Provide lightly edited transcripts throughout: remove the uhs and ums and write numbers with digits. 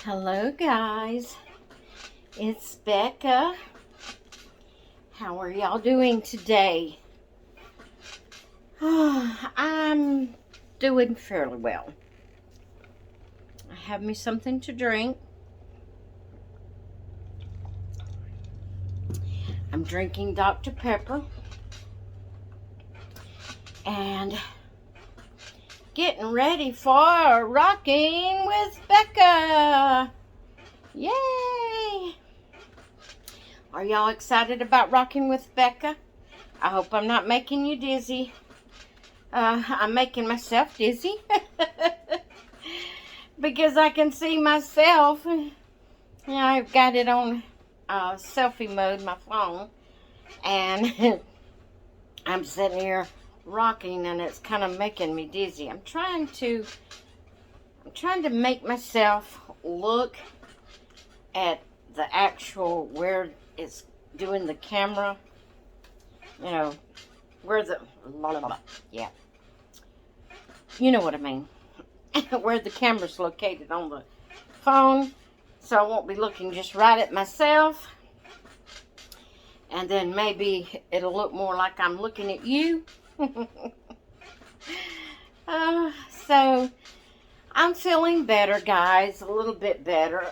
Hello guys, it's Becca. How are y'all doing today? I'm doing fairly well. I have me something to drink. I'm drinking Dr. Pepper and getting ready for Rocking with Becca. Yay! Are y'all excited about Rocking with Becca? I hope I'm not making you dizzy. I'm making myself dizzy because I can see myself. I've got it on selfie mode, my phone, and I'm sitting here rocking, and it's kind of making me dizzy. I'm trying to make myself look at the actual where it's doing the camera. You know, where the yeah. You know what I mean. Where the camera's located on the phone. So I won't be looking just right at myself. And then maybe it'll look more like I'm looking at you. So I'm feeling better, guys. A little bit better.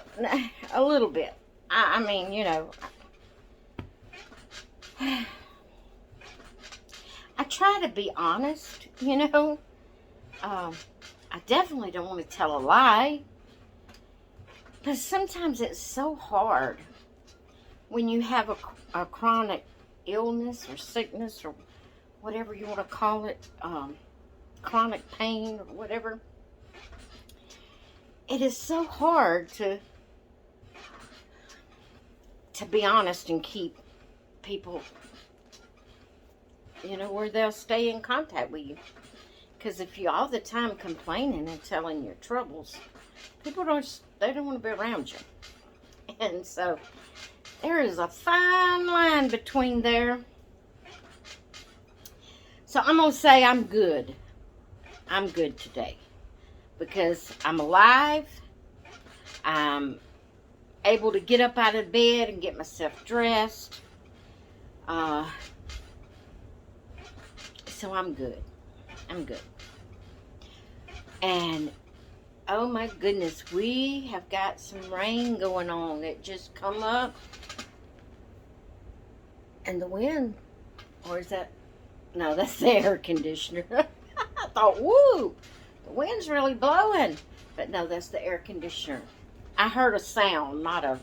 A little bit. I mean, you know. I try to be honest, you know. I definitely don't want to tell a lie. But sometimes it's so hard when you have a chronic illness or sickness or whatever you want to call it, chronic pain or whatever. It is so hard to be honest and keep people, you know, where they'll stay in contact with you. Because if you're all the time complaining and telling your troubles, people don't want to be around you. And so there is a fine line between there. So I'm going to say I'm good. I'm good today. Because I'm alive. I'm able to get up out of bed and get myself dressed. So I'm good. I'm good. And oh my goodness, we have got some rain going on. It just come up. And the wind, or is that, no, that's the air conditioner. I thought, woo, the wind's really blowing. But no, that's the air conditioner. I heard a sound, not a,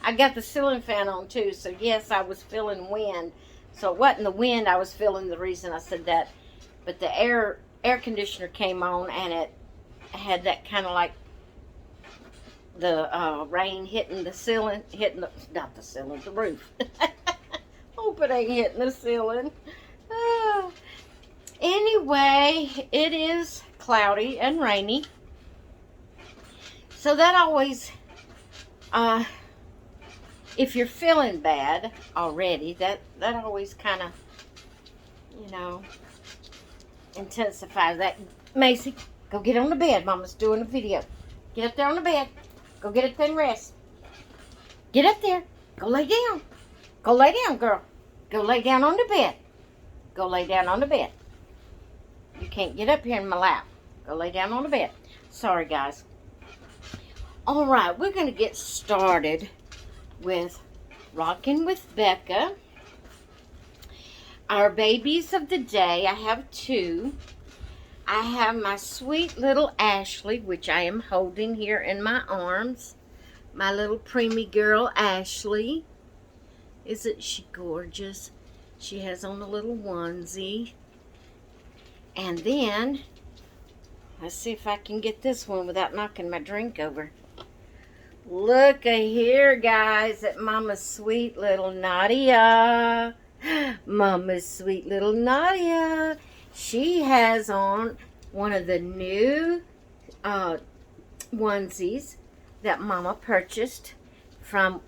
I got the ceiling fan on too. So yes, I was feeling wind. So it wasn't the wind I was feeling, the reason I said that. But the air conditioner came on, and it had that kind of like the rain hitting the ceiling, not the ceiling, the roof. Hope it ain't hitting the ceiling. Anyway, it is cloudy and rainy. So that always, if you're feeling bad already, that always kind of, you know, intensifies that. Macy, go get on the bed. Mama's doing a video. Get up there on the bed. Go get a thin rest. Get up there. Go lay down. Go lay down, girl. Go lay down on the bed. Go lay down on the bed. You can't get up here in my lap. Go lay down on the bed. Sorry, guys. All right, we're going to get started with Rocking with Becca. Our babies of the day, I have two. I have my sweet little Ashley, which I am holding here in my arms. My little preemie girl, Ashley. Isn't she gorgeous? She has on a little onesie. And then, let's see if I can get this one without knocking my drink over. Look here, guys, at Mama's sweet little Nadia. Mama's sweet little Nadia. She has on one of the new onesies that Mama purchased from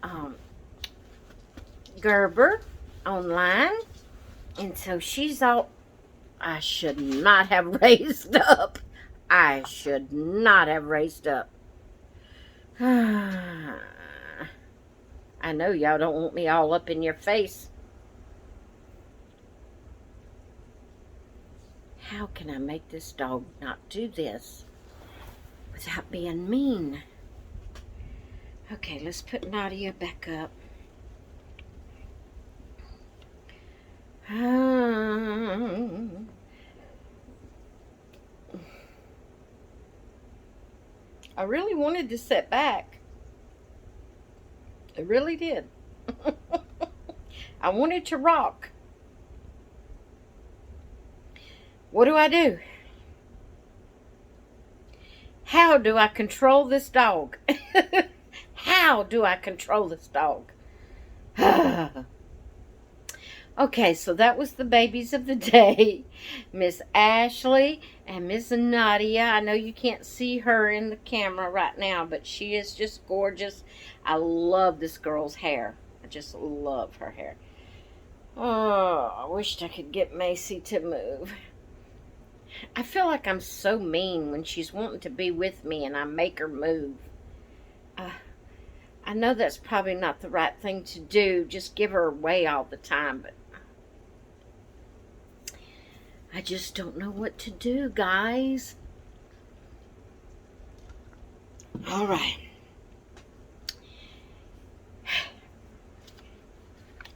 Gerber online. And so she's all, I should not have raised up. I should not have raised up. I know y'all don't want me all up in your face. How can I make this dog not do this without being mean? Okay, let's put Nadia back up. I really wanted to sit back. I really did. I wanted to rock. What do? How do I control this dog? How do I control this dog? Okay, so that was the babies of the day. Miss Ashley and Miss Nadia. I know you can't see her in the camera right now, but she is just gorgeous. I love this girl's hair. I just love her hair. Oh, I wished I could get Macy to move. I feel like I'm so mean when she's wanting to be with me and I make her move. I know that's probably not the right thing to do, just give her away all the time, but I just don't know what to do, guys. All right.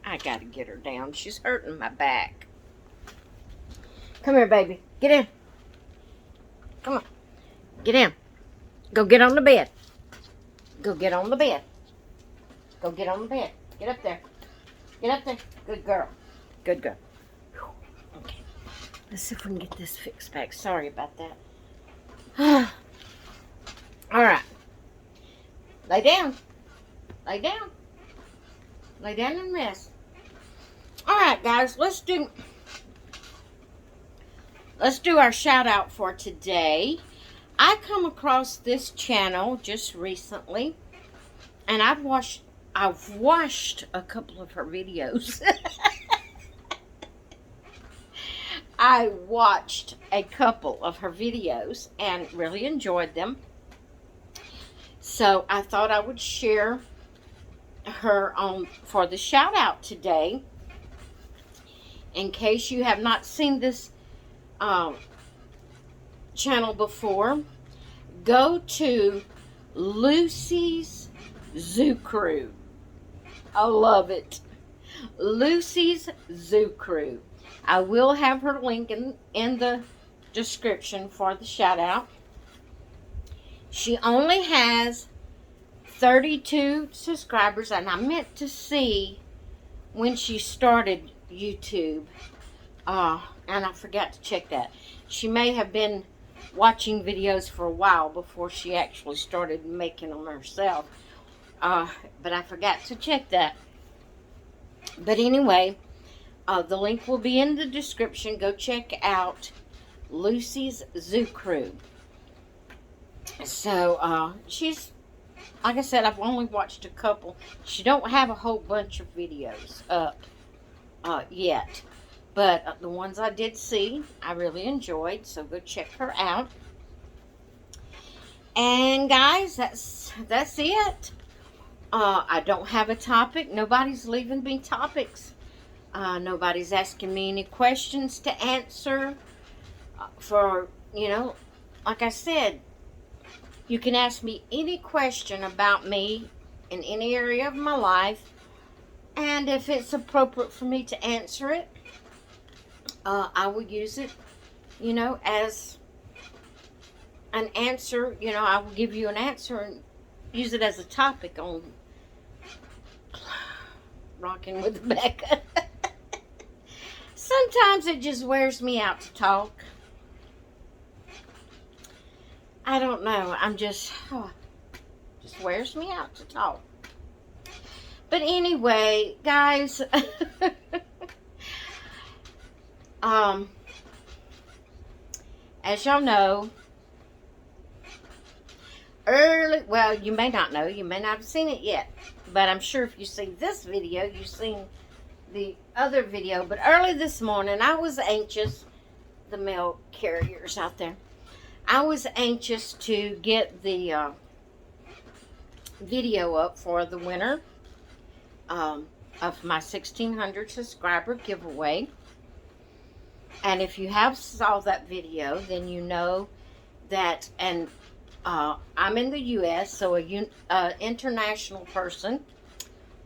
I gotta get her down. She's hurting my back. Come here, baby. Get in. Come on. Get in. Go get on the bed. Go get on the bed. Go get on the bed. Get up there. Get up there. Good girl. Good girl. Okay. Let's see if we can get this fixed back. Sorry about that. All right. Lay down. Lay down. Lay down and rest. All right, guys. Let's do our shout out for today. I come across this channel just recently, and I've watched a couple of her videos. I watched a couple of her videos and really enjoyed them. So I thought I would share her for the shout out today. In case you have not seen this channel before, go to Lucy's Zoo Crew. I love it. Lucy's Zoo Crew. I will have her link in the description for the shout out. She only has 32 subscribers, and I meant to see when she started YouTube, and I forgot to check that. She may have been watching videos for a while before she actually started making them herself, but I forgot to check that. But anyway, the link will be in the description. Go check out Lucy's Zoo Crew. So she's, like I said, I've only watched a couple. She don't have a whole bunch of videos up yet, but the ones I did see, I really enjoyed. So go check her out. And guys, that's it. I don't have a topic. Nobody's leaving me topics. Nobody's asking me any questions to answer. Like I said, you can ask me any question about me in any area of my life, and if it's appropriate for me to answer it, I will use it, as an answer. I will give you an answer and use it as a topic on Rocking with Becca. Sometimes it just wears me out to talk. I don't know. Just wears me out to talk. But anyway, guys, as y'all know, you may not know, you may not have seen it yet, but I'm sure if you see this video, you've seen the other video. But early this morning, I was anxious, the mail carriers out there, I was anxious to get the video up for the winner of my 1,600 subscriber giveaway. And if you have saw that video, then you know that, and I'm in the U.S., so a international person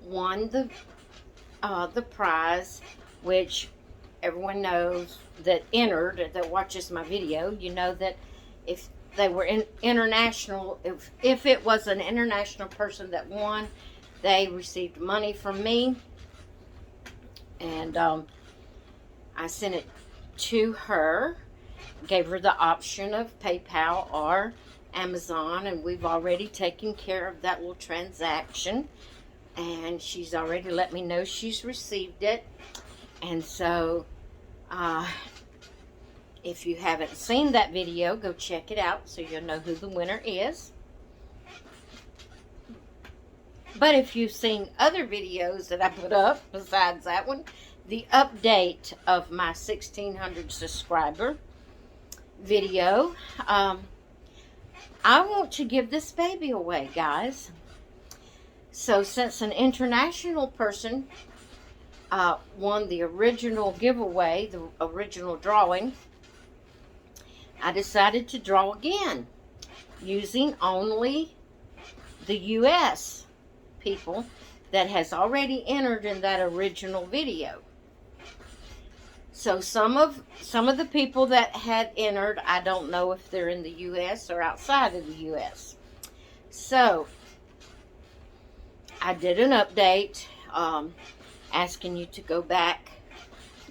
won the prize, which everyone knows that entered, that watches my video. You know that if they were international, if it was an international person that won, they received money from me, and I sent it to her, gave her the option of PayPal or Amazon, and we've already taken care of that little transaction, and she's already let me know she's received it. And so if you haven't seen that video, go check it out so you'll know who the winner is. But if you've seen other videos that I put up besides that one, the update of my 1,600 subscriber video, I want to give this baby away, guys. So since an international person won the original giveaway, the original drawing, I decided to draw again using only the U.S. people that has already entered in that original video. So some of the people that had entered, I don't know if they're in the U.S. or outside of the U.S. So I did an update asking you to go back.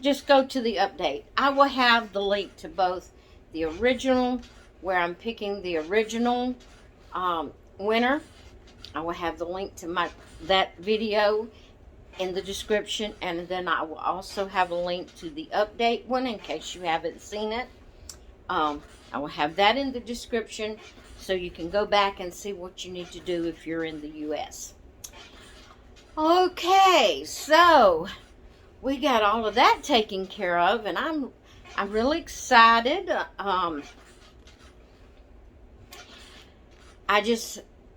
Just go to the update. I will have the link to both the original, where I'm picking the original winner. I will have the link to that video in the description, and then I will also have a link to the update one in case you haven't seen it. I will have that in the description so you can go back and see what you need to do if you're in the U.S. Okay, so we got all of that taken care of, and I'm really excited.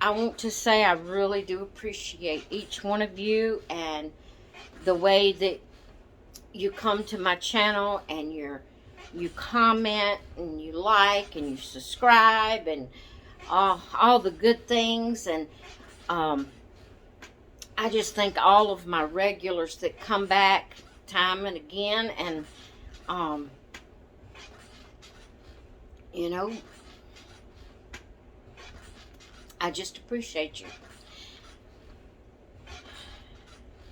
I want to say I really do appreciate each one of you and the way that you come to my channel and you comment and you like and you subscribe and all the good things. And I just thank all of my regulars that come back time and again, and you know, I just appreciate you.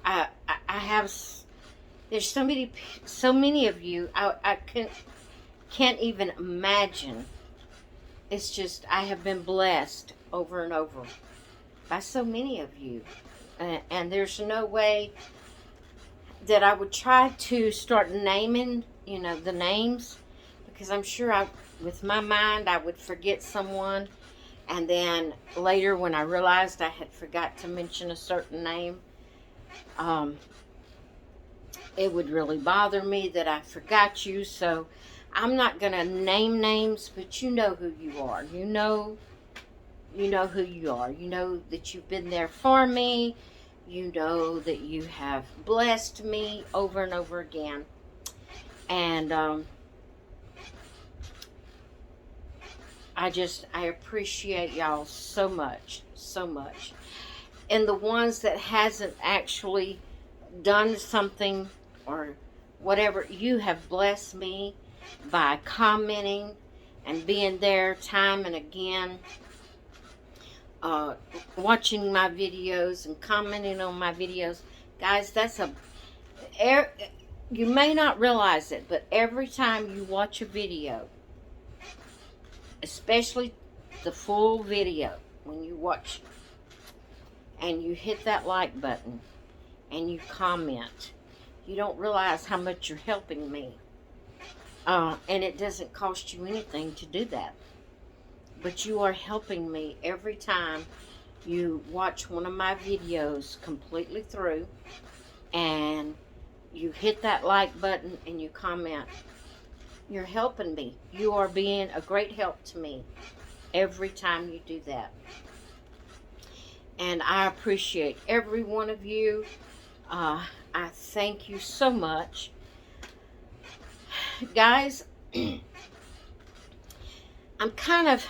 I have, there's so many of you, I can't even imagine. It's just, I have been blessed over and over by so many of you. And there's no way that I would try to start naming, the names, because I'm sure with my mind, I would forget someone. And then later when I realized I had forgot to mention a certain name, it would really bother me that I forgot you. So I'm not going to name names, but you know who you are. You know who you are. You know that you've been there for me. You know that you have blessed me over and over again. And I appreciate y'all so much, so much. And the ones that hasn't actually done something or whatever, you have blessed me by commenting and being there time and again, watching my videos and commenting on my videos. Guys, you may not realize it, but every time you watch a video, especially the full video, when you watch and you hit that like button and you comment, you don't realize how much you're helping me. And it doesn't cost you anything to do that. But you are helping me every time you watch one of my videos completely through and you hit that like button and you comment. You're helping me. You are being a great help to me every time you do that. And I appreciate every one of you. I thank you so much. Guys, I'm kind of,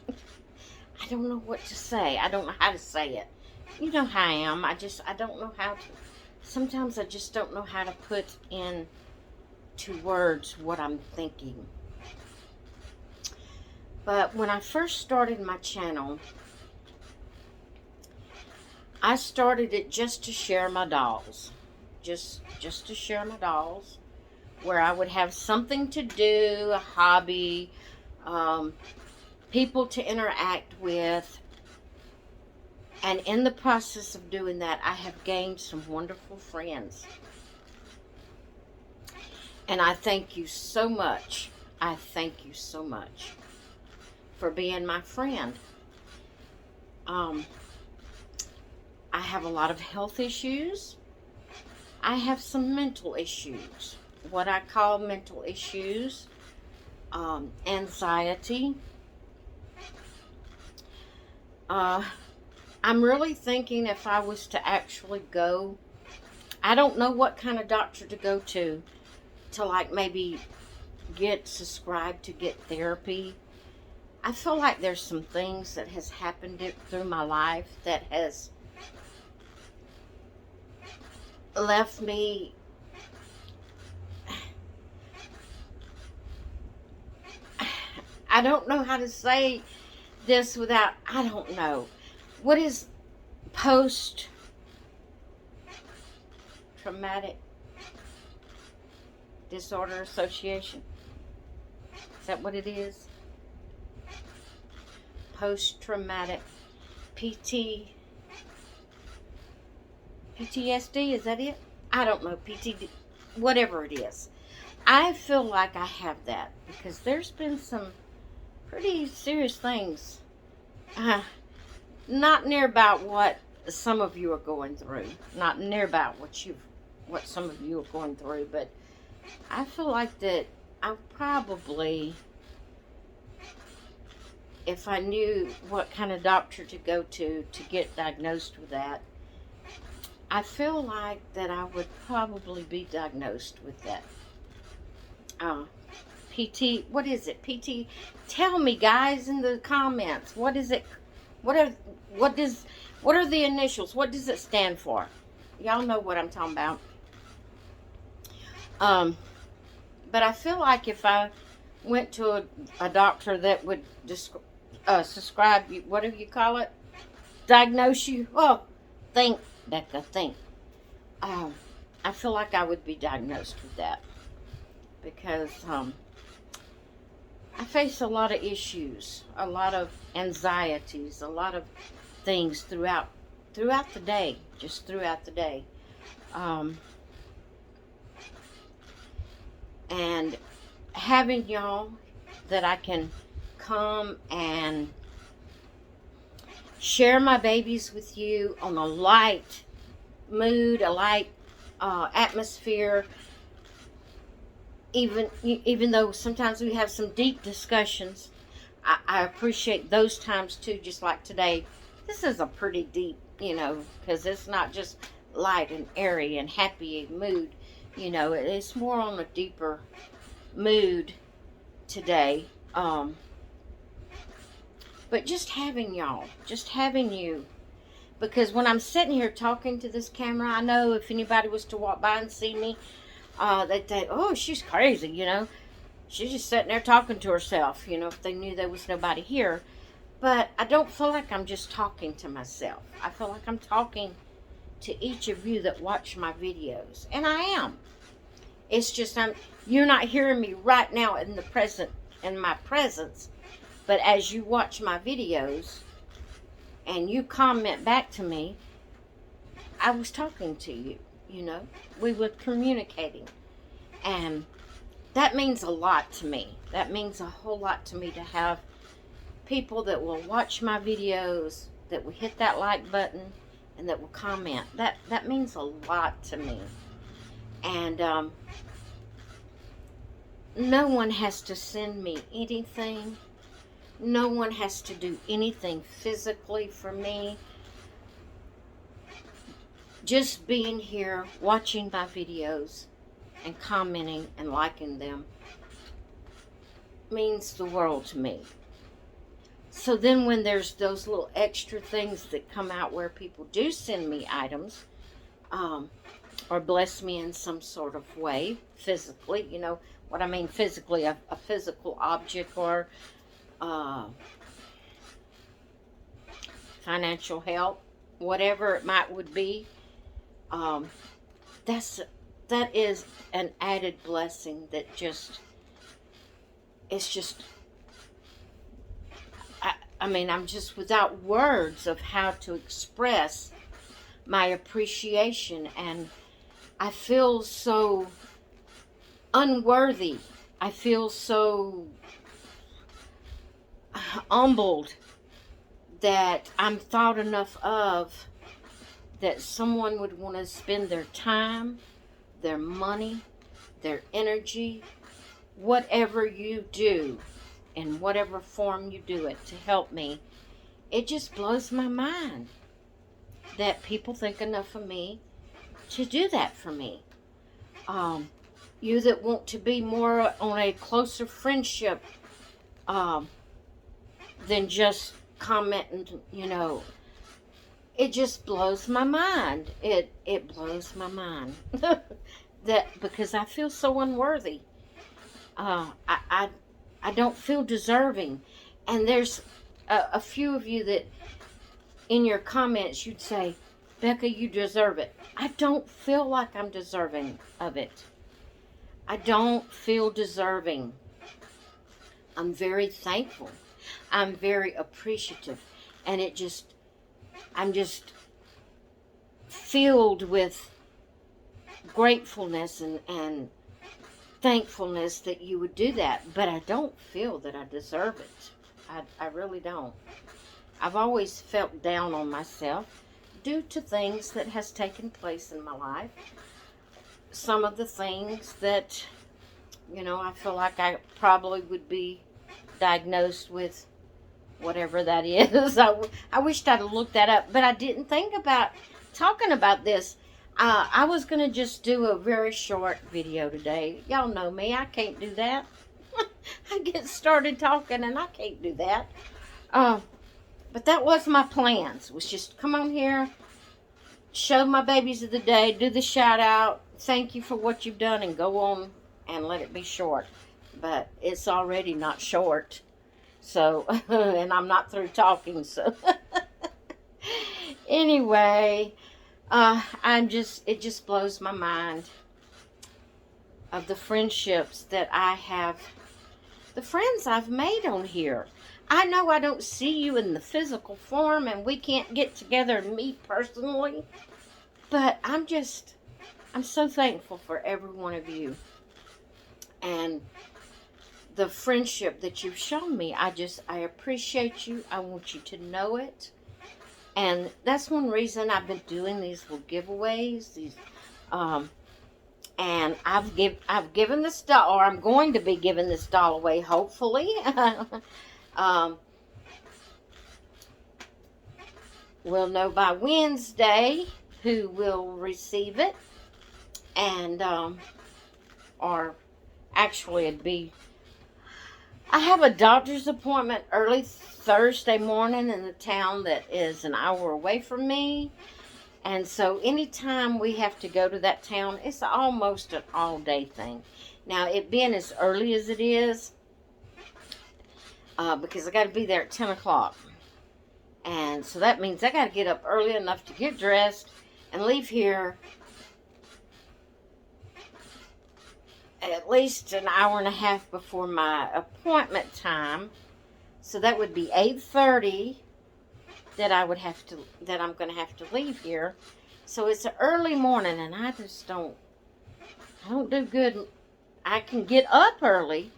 I don't know what to say. I don't know how to say it. You know how I am. I don't know how to, sometimes I just don't know how to put into words what I'm thinking. But when I first started my channel, I started it just to share my dolls. Just to share my dolls, where I would have something to do, a hobby, people to interact with. And in the process of doing that, I have gained some wonderful friends. And I thank you so much. I thank you so much for being my friend. I have a lot of health issues. I have some mental issues. What I call mental issues. Anxiety. I'm really thinking if I was to actually go, I don't know what kind of doctor to go to like maybe get subscribed to get therapy. I feel like there's some things that has happened through my life that has left me I don't know how to say this without, I don't know. What is post-traumatic disorder association? Is that what it is? Post-traumatic PTSD, is that it? I don't know, PTD, whatever it is. I feel like I have that because there's been some pretty serious things. Not near about what some of you are going through. Not near about what some of you are going through, but I feel like that I probably, if I knew what kind of doctor to go to get diagnosed with that, I feel like that I would probably be diagnosed with that. PT, what is it? PT, tell me guys in the comments, what is it? What are the initials? What does it stand for? Y'all know what I'm talking about. But I feel like if I went to a doctor that would subscribe you, whatever you call it, diagnose you. Oh, think, Becca, think. I feel like I would be diagnosed with that because I face a lot of issues, a lot of anxieties, a lot of things throughout the day, just throughout the day. And having y'all that I can come and share my babies with you on a light mood, a light atmosphere, even though sometimes we have some deep discussions, I appreciate those times too, just like today. This is a pretty deep, because it's not just light and airy and happy mood, it's more on a deeper mood today. But just having y'all, just having you, because when I'm sitting here talking to this camera, I know if anybody was to walk by and see me, they'd think, oh, she's crazy, She's just sitting there talking to herself, if they knew there was nobody here. But I don't feel like I'm just talking to myself. I feel like I'm talking to each of you that watch my videos. And I am. It's just you're not hearing me right now in my presence. But as you watch my videos and you comment back to me, I was talking to you, We were communicating. And that means a lot to me. That means a whole lot to me to have people that will watch my videos, that will hit that like button, and that will comment. That means a lot to me. And no one has to send me anything. No one has to do anything physically for me. Just being here, watching my videos, and commenting and liking them means the world to me. So then when there's those little extra things that come out where people do send me items, or bless me in some sort of way, physically, you know what I mean, physically, a physical object, or financial help, whatever it would be, that is an added blessing that it's just, I mean, I'm just without words of how to express my appreciation, and I feel so unworthy. I feel so humbled that I'm thought enough of, that someone would want to spend their time, their money, their energy, whatever you do, in whatever form you do it, to help me. It just blows my mind that people think enough of me to do that for me. You that want to be more on a closer friendship than just commenting, it just blows my mind. It blows my mind that, because I feel so unworthy. I don't feel deserving, and there's a few of you that in your comments you'd say, Becca, you deserve it. I don't feel like I'm deserving of it. I don't feel deserving. I'm very thankful. I'm very appreciative. And I'm just filled with gratefulness and thankfulness that you would do that. But I don't feel that I deserve it. I really don't. I've always felt down on myself due to things that has taken place in my life. Some of the things that, I feel like I probably would be diagnosed with whatever that is. I wished I'd looked that up, but I didn't think about talking about this. I was going to just do a very short video today. Y'all know me. I can't do that. I get started talking and I can't do that. But that was my plans, was just come on here, show my babies of the day, do the shout out, thank you for what you've done, and go on and let it be short. But it's already not short. So, and I'm not through talking, so. Anyway, it just blows my mind of the friendships that I have, the friends I've made on here. I know I don't see you in the physical form, and we can't get together and meet personally, but I'm so thankful for every one of you, and the friendship that you've shown me. I appreciate you. I want you to know it. And that's one reason I've been doing these little giveaways, and I've given this doll, or I'm going to be giving this doll away, hopefully. We'll know by Wednesday who will receive it, and or actually I have a doctor's appointment early Thursday morning in a town that is an hour away from me. And so anytime we have to go to that town, it's almost an all-day thing. Now, it being as early as it is, because I got to be there at 10 o'clock. And so that means I got to get up early enough to get dressed and leave here at least an hour and a half before my appointment time. So that would be 8:30 that I'm going to have to leave here. So it's an early morning, and I don't do good. I can get up early,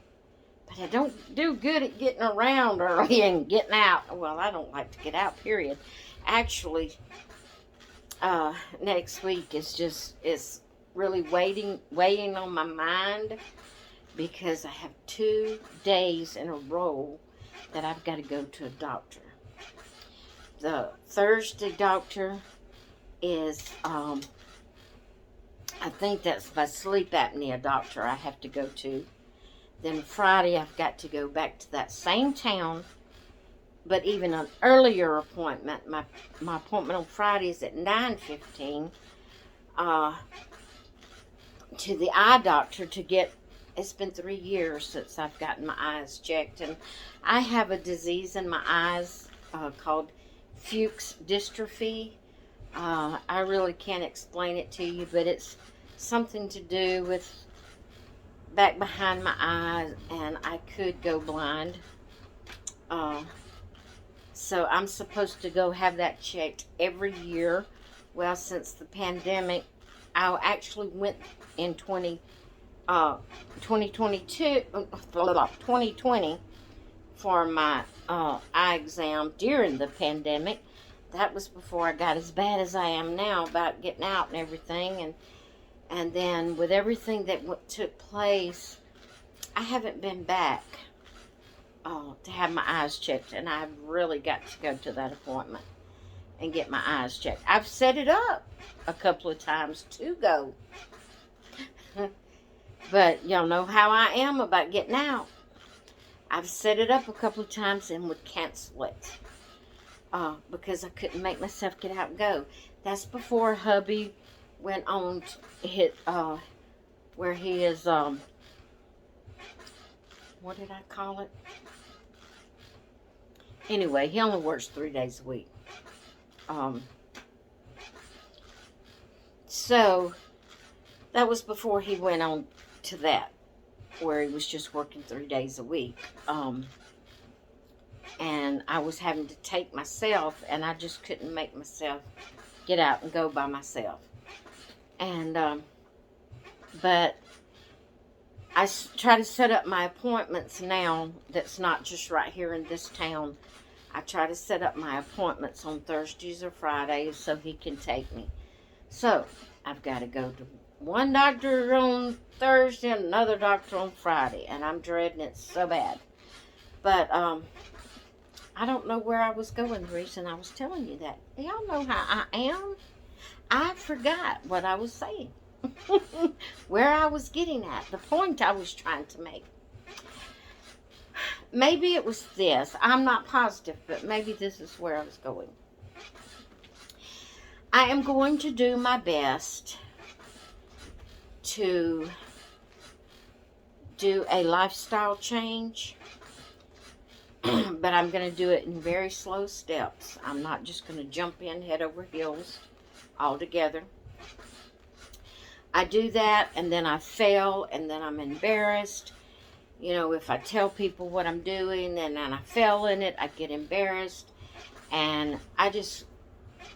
but I don't do good at getting around early and getting out. Well, I don't like to get out, period. Actually, next week is really weighing on my mind, because I have 2 days in a row that I've got to go to a doctor. The Thursday doctor is, I think that's my sleep apnea doctor I have to go to. Then Friday, I've got to go back to that same town, but even an earlier appointment. My appointment on Friday is at 9:15 to the eye doctor to get, it's been 3 years since I've gotten my eyes checked, and I have a disease in my eyes called Fuchs dystrophy. I really can't explain it to you, but it's something to do with back behind my eyes, and I could go blind. So I'm supposed to go have that checked every year. Well, since the pandemic, I actually went in 2020 for my eye exam during the pandemic. That was before I got as bad as I am now about getting out and everything. And then with everything that took place, I haven't been back to have my eyes checked. And I've really got to go to that appointment and get my eyes checked. I've set it up a couple of times to go. But y'all know how I am about getting out. I've set it up a couple of times and would cancel it. Because I couldn't make myself get out and go. That's before hubby went on to hit, where he is, what did I call it? Anyway, he only works 3 days a week. So, that was before he went on to that, where he was just working 3 days a week. And I was having to take myself, and I just couldn't make myself get out and go by myself. And, but I try to set up my appointments now that's not just right here in this town. I try to set up my appointments on Thursdays or Fridays so he can take me. So, I've got to go to one doctor on Thursday and another doctor on Friday, and I'm dreading it so bad. But, I don't know where I was going the reason I was telling you that. Y'all know how I am. I forgot what I was saying. Where I was getting at. The point I was trying to make. Maybe it was this. I'm not positive, but maybe this is where I was going. I am going to do my best to do a lifestyle change. But I'm going to do it in very slow steps. I'm not just going to jump in head over heels altogether. I do that, and then I fail, and then I'm embarrassed. You know, if I tell people what I'm doing, and then I fail in it, I get embarrassed. And I just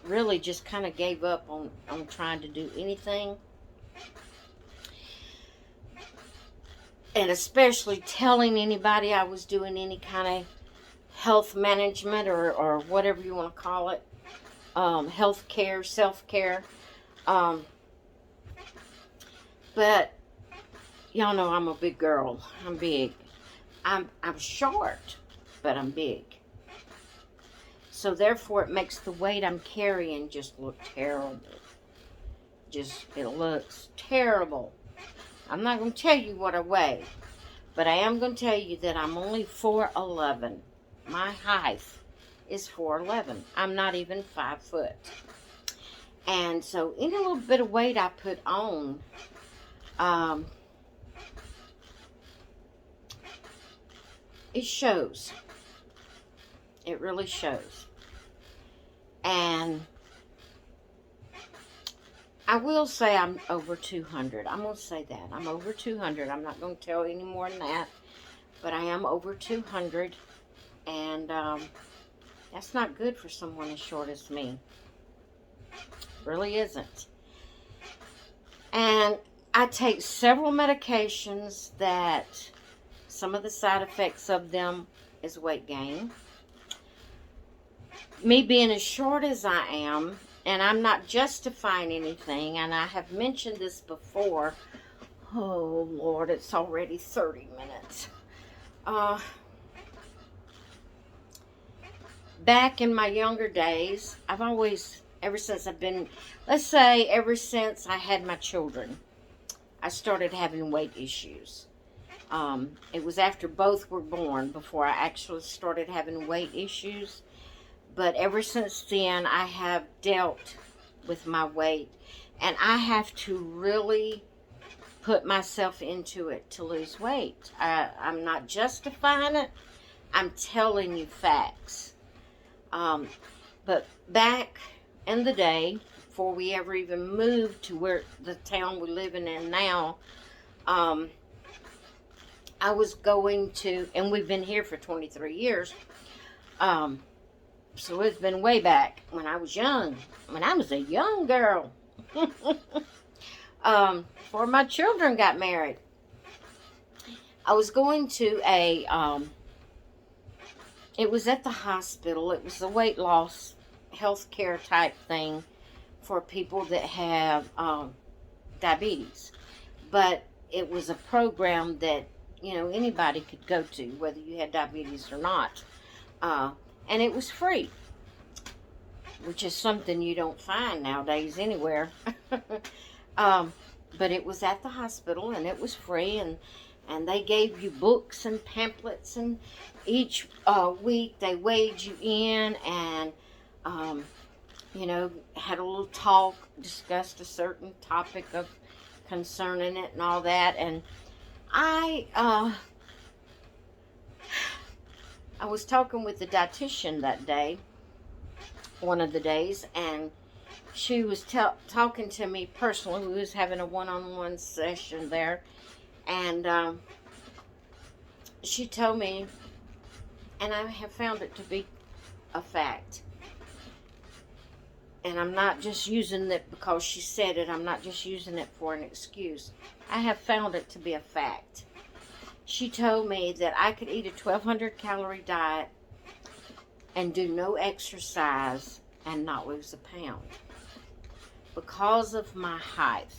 really just kind of gave up on trying to do anything. And especially telling anybody I was doing any kind of health management or whatever you want to call it. Health care, self-care. But y'all know I'm a big girl. I'm big. I'm short, but I'm big. So therefore it makes the weight I'm carrying just look terrible. It looks terrible. I'm not going to tell you what I weigh, but I am going to tell you that I'm only 4'11". My height is 4'11". I'm not even 5 foot. And so any little bit of weight I put on, it shows. It really shows. And I will say I'm over 200. I'm going to say that. I'm over 200. I'm not going to tell any more than that. But I am over 200. And that's not good for someone as short as me. Really isn't. And I take several medications that some of the side effects of them is weight gain. Me being as short as I am, and I'm not justifying anything, and I have mentioned this before. Oh, Lord, it's already 30 minutes. back in my younger days, I've always, ever since I've been, let's say ever since I had my children, I started having weight issues. It was after both were born before I actually started having weight issues. But ever since then, I have dealt with my weight. And I have to really put myself into it to lose weight. I'm not justifying it. I'm telling you facts. But back in the day, before we ever even moved to where the town we're living in now, I was going to, and we've been here for 23 years, so it's been way back when I was young, when I was a young girl, before my children got married. I was going to it was at the hospital. It was a weight loss health care type thing for people that have diabetes. But it was a program that, anybody could go to, whether you had diabetes or not. And it was free, which is something you don't find nowadays anywhere. But it was at the hospital, and it was free, and they gave you books and pamphlets, and each week they weighed you in and, had a little talk, discussed a certain topic of concerning it and all that. And I was talking with the dietitian that day, one of the days, and she was talking to me personally. We was having a one-on-one session there, and she told me, and I have found it to be a fact, and I'm not just using it because she said it. I'm not just using it for an excuse. I have found it to be a fact. She told me that I could eat a 1,200 calorie diet and do no exercise and not lose a pound. Because of my height,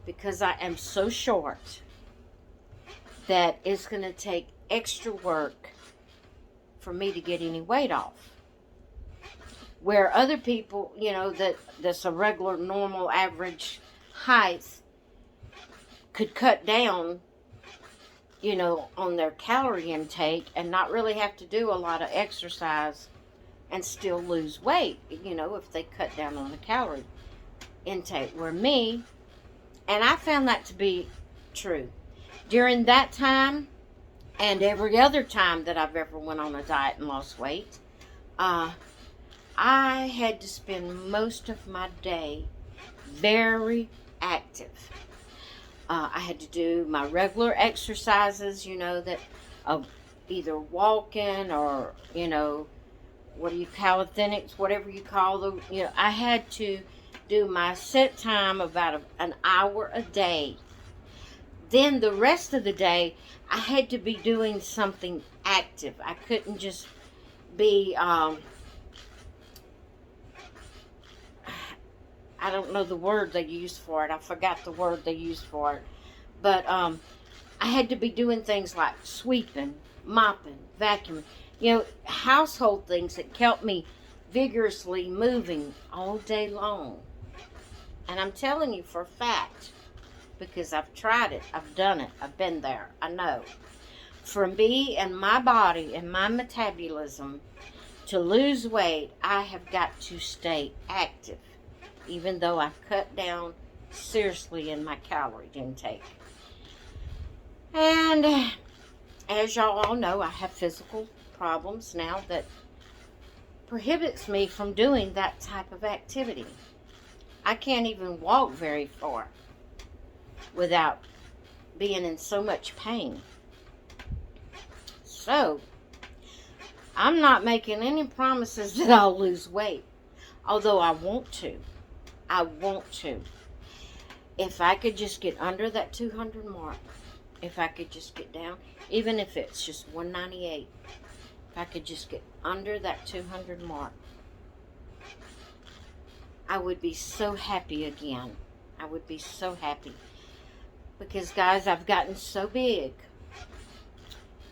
because I am so short, that it's going to take extra work for me to get any weight off. Where other people, that's a regular, normal, average height, could cut down, on their calorie intake and not really have to do a lot of exercise and still lose weight, if they cut down on the calorie intake. Where me, and I found that to be true. During that time, and every other time that I've ever went on a diet and lost weight, I had to spend most of my day very active. I had to do my regular exercises, that of either walking or, what do you calisthenics, whatever you call them. I had to do my set time about an hour a day. Then the rest of the day, I had to be doing something active. I couldn't just be, I don't know the word they use for it. I forgot the word they used for it. But I had to be doing things like sweeping, mopping, vacuuming. Household things that kept me vigorously moving all day long. And I'm telling you for a fact, because I've tried it, I've done it, I've been there, I know. For me and my body and my metabolism to lose weight, I have got to stay active, even though I cut down seriously in my calorie intake. And as y'all all know, I have physical problems now that prohibits me from doing that type of activity. I can't even walk very far without being in so much pain. So, I'm not making any promises that I'll lose weight, although I want to. I want to. If I could just get under that 200 mark, if I could just get down, even if it's just 198, if I could just get under that 200 mark, I would be so happy again. I would be so happy. Because, guys, I've gotten so big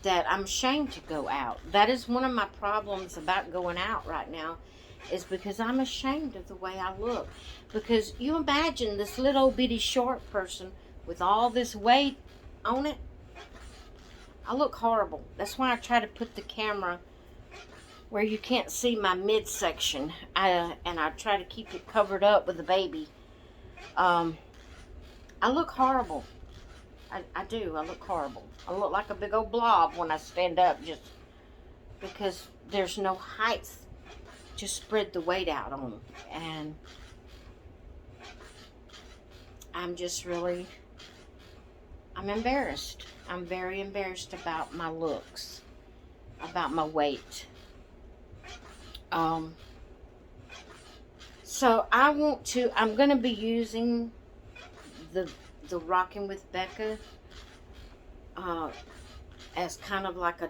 that I'm ashamed to go out. That is one of my problems about going out right now, is because I'm ashamed of the way I look. Because you imagine this little bitty short person with all this weight on it. I look horrible. That's why I try to put the camera where you can't see my midsection. And I try to keep it covered up with the baby. I look horrible. I do. I look horrible. I look like a big old blob when I stand up, just because there's no height to spread the weight out on. And I'm just really, I'm embarrassed. I'm very embarrassed about my looks, about my weight. So I'm going to be using the Rocking with Becca as kind of like a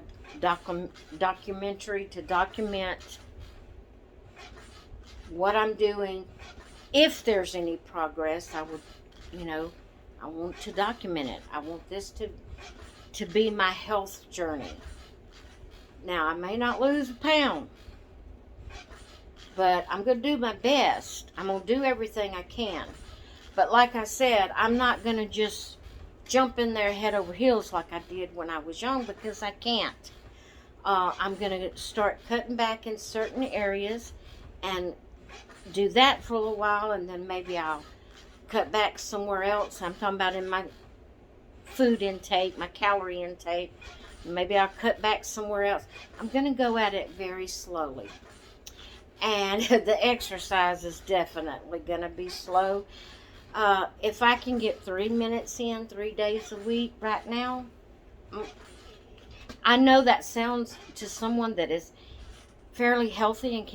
documentary to document what I'm doing. If there's any progress, I would, I want to document it. I want this to be my health journey. Now, I may not lose a pound, but I'm going to do my best. I'm going to do everything I can. But like I said, I'm not going to just jump in there head over heels like I did when I was young, because I can't. I'm going to start cutting back in certain areas and do that for a little while, and then maybe I'll cut back somewhere else. I'm talking about in my food intake, my calorie intake. Maybe I'll cut back somewhere else. I'm going to go at it very slowly. And the exercise is definitely going to be slow. If I can get 3 minutes in 3 days a week right now, I know that sounds to someone that is fairly healthy and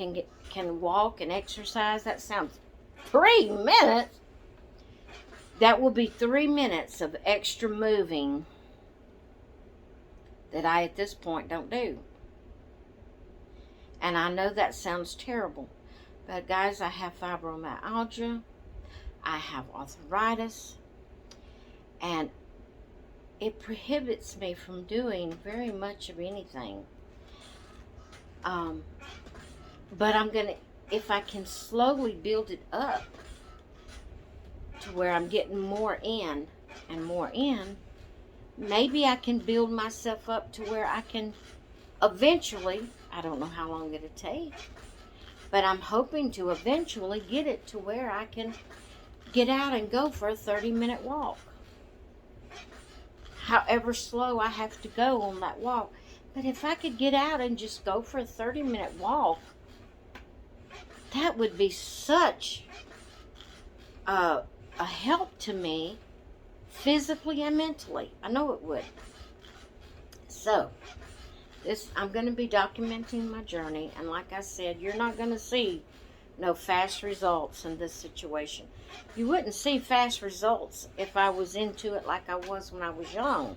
can walk and exercise, that sounds 3 minutes. That will be 3 minutes of extra moving that I at this point don't do. And I know that sounds terrible, but guys, I have fibromyalgia, I have arthritis, and it prohibits me from doing very much of anything. But I'm going to, if I can slowly build it up to where I'm getting more in and more in, maybe I can build myself up to where I can eventually, I don't know how long it'll take, but I'm hoping to eventually get it to where I can get out and go for a 30-minute walk. However slow I have to go on that walk. But if I could get out and just go for a 30-minute walk, that would be such a help to me physically and mentally. I know it would. So, I'm going to be documenting my journey, and like I said, you're not going to see no fast results in this situation. You wouldn't see fast results if I was into it like I was when I was young.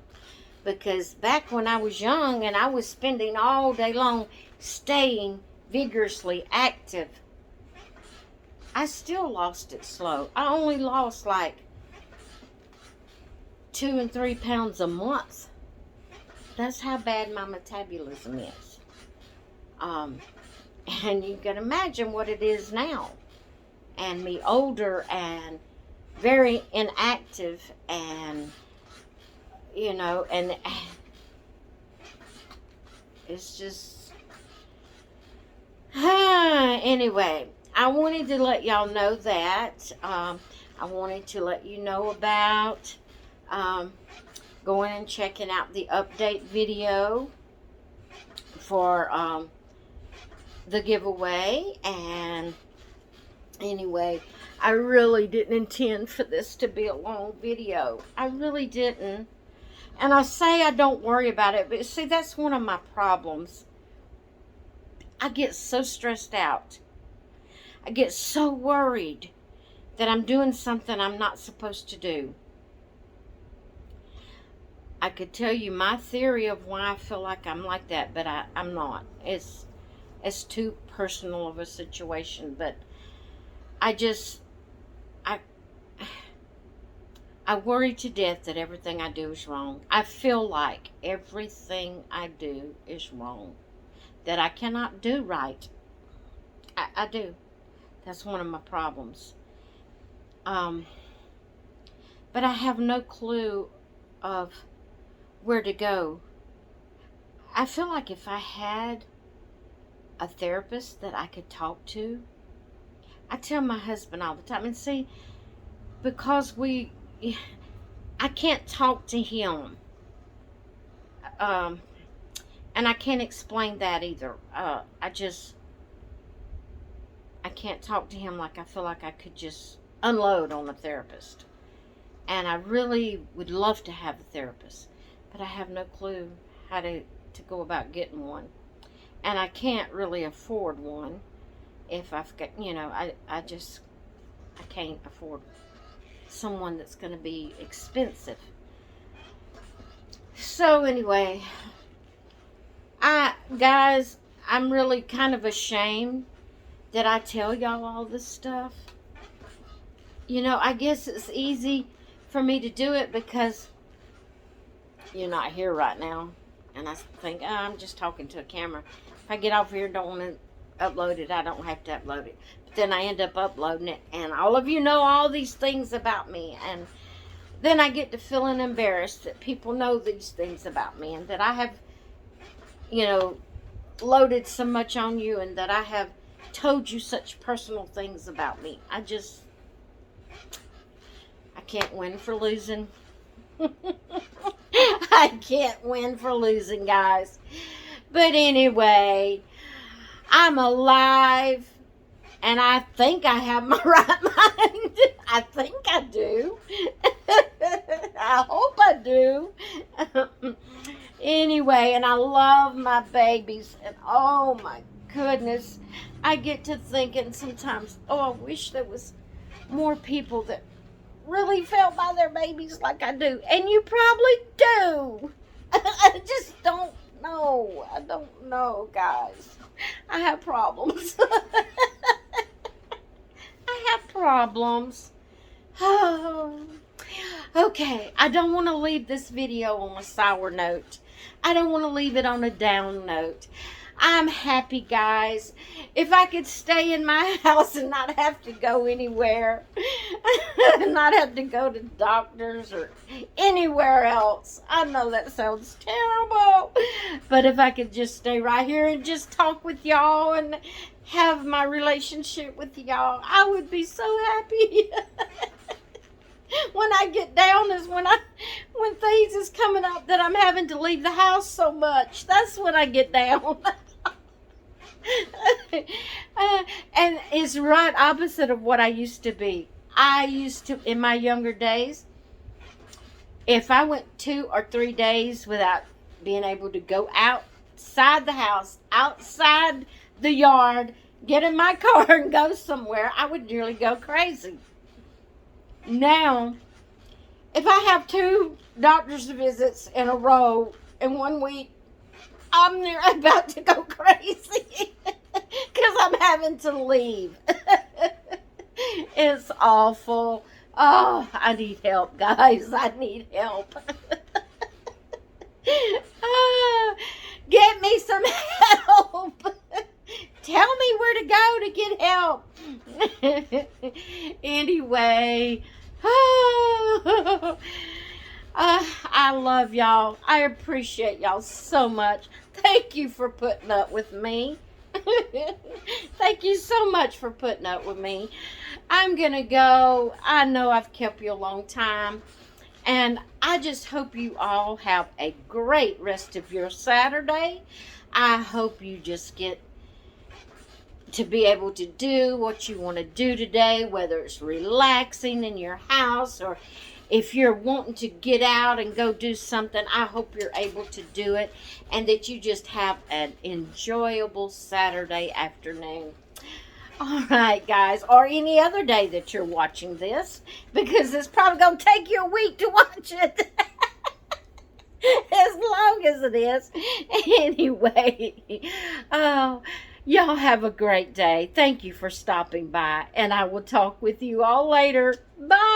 Because back when I was young and I was spending all day long staying vigorously active, I still lost it slow. I only lost like 2 and 3 pounds a month. That's how bad my metabolism is. And you can imagine what it is now. And me older and very inactive, and and it's just anyway, I wanted to let y'all know that. I wanted to let you know about going and checking out the update video for the giveaway. And anyway, I really didn't intend for this to be a long video. I really didn't. And I say I don't worry about it, but see, that's one of my problems. I get so stressed out. I get so worried that I'm doing something I'm not supposed to do. I could tell you my theory of why I feel like I'm like that, but I'm not. It's too personal of a I worry to death that everything I do is wrong. I feel like everything I do is wrong, that I cannot do right. I do. That's one of my problems. But I have no clue of where to go. I feel like if I had a therapist that I could talk to, I tell my husband all the time, and see, because I can't talk to him, and I can't explain that either. I can't talk to him like I feel like I could just unload on a therapist. And I really would love to have a therapist, but I have no clue how to go about getting one. And I can't really afford one if I've got, I can't afford someone that's going to be expensive. So anyway, guys, I'm really kind of ashamed that I tell y'all all this stuff. I guess it's easy for me to do it because you're not here right now. And I think, I'm just talking to a camera. If I get off here and don't want to upload it, I don't have to upload it. But then I end up uploading it. And all of you know all these things about me. And then I get to feeling embarrassed that people know these things about me. And that I have, loaded so much on you. And that I have told you such personal things about me. I can't win for losing. I can't win for losing, guys. But anyway, I'm alive, and I think I have my right mind. I think I do. I hope I do. Anyway, and I love my babies, and oh my goodness, I get to thinking sometimes, I wish there was more people that really felt by their babies like I do. And you probably do. I just don't know. I don't know, guys. I have problems. I have problems. Oh. Okay, I don't want to leave this video on a sour note. I don't want to leave it on a down note. I'm happy, guys. If I could stay in my house and not have to go anywhere, not have to go to doctors or anywhere else. I know that sounds terrible, but if I could just stay right here and just talk with y'all and have my relationship with y'all, I would be so happy. When I get down is when things is coming up that I'm having to leave the house so much. That's when I get down. And it's right opposite of what I used to be. I used to, in my younger days, if I went 2 or 3 days without being able to go outside the house, outside the yard, get in my car and go somewhere, I would nearly go crazy. Now, if I have 2 doctor's visits in a row in 1 week, I'm about to go crazy because I'm having to leave. It's awful. Oh, I need help, guys. I need help. Get me some help. Tell me where to go to get help. Anyway, I love y'all. I appreciate y'all so much. Thank you for putting up with me. Thank you so much for putting up with me. I'm going to go. I know I've kept you a long time. And I just hope you all have a great rest of your Saturday. I hope you just get to be able to do what you want to do today, whether it's relaxing in your house or if you're wanting to get out and go do something. I hope you're able to do it and that you just have an enjoyable Saturday afternoon. All right, guys, or any other day that you're watching this, because it's probably going to take you a week to watch it. As long as it is. Anyway, y'all have a great day. Thank you for stopping by, and I will talk with you all later. Bye.